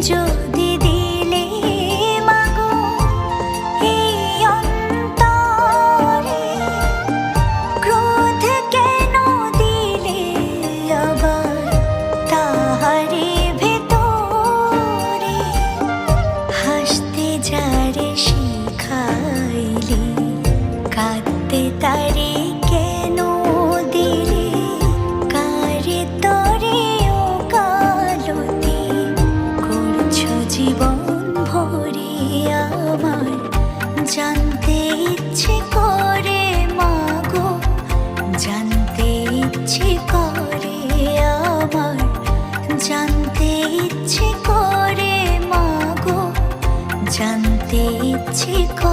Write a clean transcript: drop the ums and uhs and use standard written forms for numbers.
যদি দিলে মাগো এই অন্তরে, ক্রোধ কেন দিলে আবার তাহারে ভেতরে? হাসতে যারে শিখাইলে, কাঁদতে তারে কেন দিলে? কারে তরে ও কালতি করছো জীবন ভরে আমার? জানতে ইচ্ছে করে মাগো, জানতে ইচ্ছে করে আমার, জানতে ইচ্ছে করে মাগো, জানতে ইচ্ছে করে।